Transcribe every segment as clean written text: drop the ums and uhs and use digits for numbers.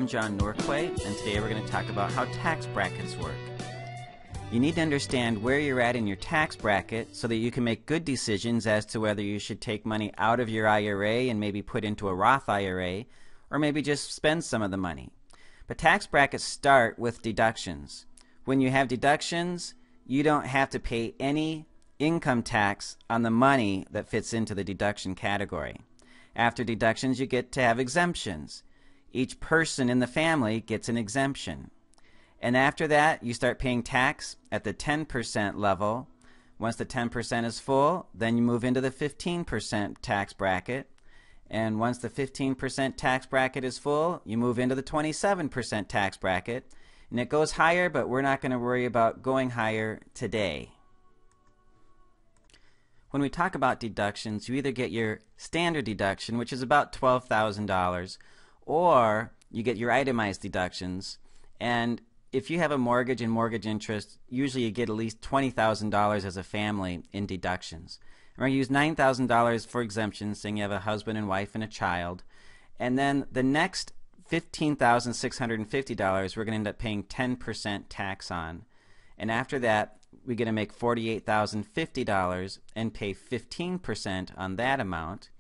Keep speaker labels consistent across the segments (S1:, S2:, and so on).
S1: I'm John Norquay, and today we're going to talk about how tax brackets work. You need to understand where you're at in your tax bracket so that you can make good decisions as to whether you should take money out of your IRA and maybe put into a Roth IRA, or maybe just spend some of the money. But tax brackets start with deductions. When you have deductions, you don't have to pay any income tax on the money that fits into the deduction category. After deductions, you get to have exemptions. Each person in the family gets an exemption. And after that, you start paying tax at the 10% level. Once the 10% is full, then you move into the 15% tax bracket. And once the 15% tax bracket is full, you move into the 27% tax bracket. And it goes higher, but we're not going to worry about going higher today. When we talk about deductions, you either get your standard deduction, which is about $12,000, or you get your itemized deductions. And if you have a mortgage and mortgage interest, usually you get at least $20,000 as a family in deductions. We're going to use $9,000 for exemptions, saying you have a husband and wife and a child. And then the next $15,650 we're going to end up paying 10% tax on. And after that, we're going to make $48,050 and pay 15% on that amount.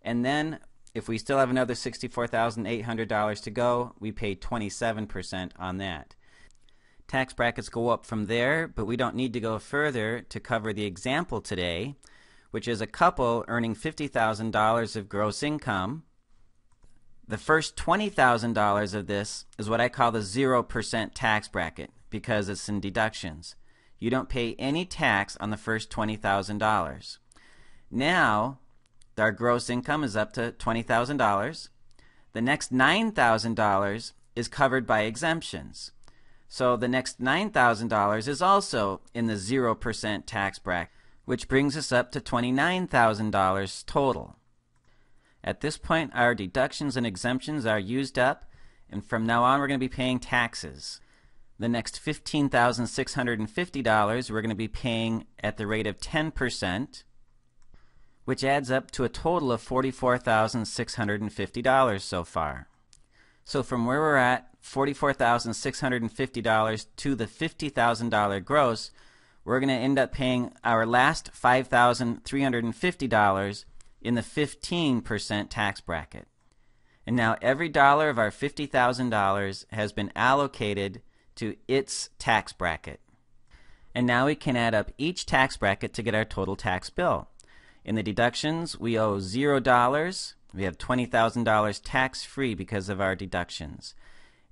S1: And then if we still have another $64,800 to go, we pay 27% on that. Tax brackets go up from there, but we don't need to go further to cover the example today, which is a couple earning $50,000 of gross income. The first $20,000 of this is what I call the 0% tax bracket because it's in deductions. You don't pay any tax on the first $20,000. Now, our gross income is up to $20,000. The next $9,000 is covered by exemptions. So the next $9,000 is also in the 0% tax bracket, which brings us up to $29,000 total. At this point, our deductions and exemptions are used up, and from now on we're going to be paying taxes. The next $15,650 we're going to be paying at the rate of 10%, which adds up to a total of $44,650 so far. So from where we're at, $44,650 to the $50,000 gross, we're going to end up paying our last $5,350 in the 15% tax bracket. And now every dollar of our $50,000 has been allocated to its tax bracket. And now we can add up each tax bracket to get our total tax bill. In the deductions, we owe $0. We have $20,000 tax-free because of our deductions.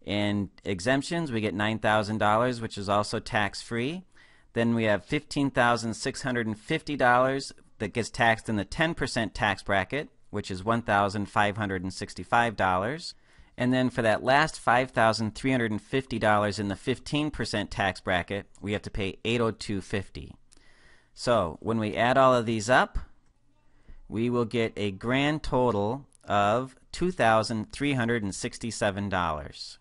S1: In exemptions, we get $9,000, which is also tax-free. Then we have $15,650 that gets taxed in the 10% tax bracket, which is $1,565. And then for that last $5,350 in the 15% tax bracket, we have to pay $802.50. So when we add all of these up, we will get a grand total of $2,367.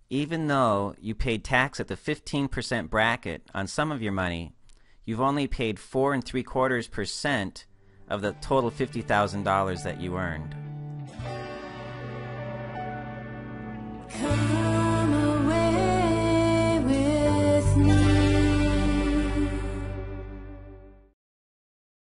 S1: Even though you paid tax at the 15% bracket on some of your money, you've only paid 4 3/4% of the total $50,000 that you earned.
S2: Come away with me.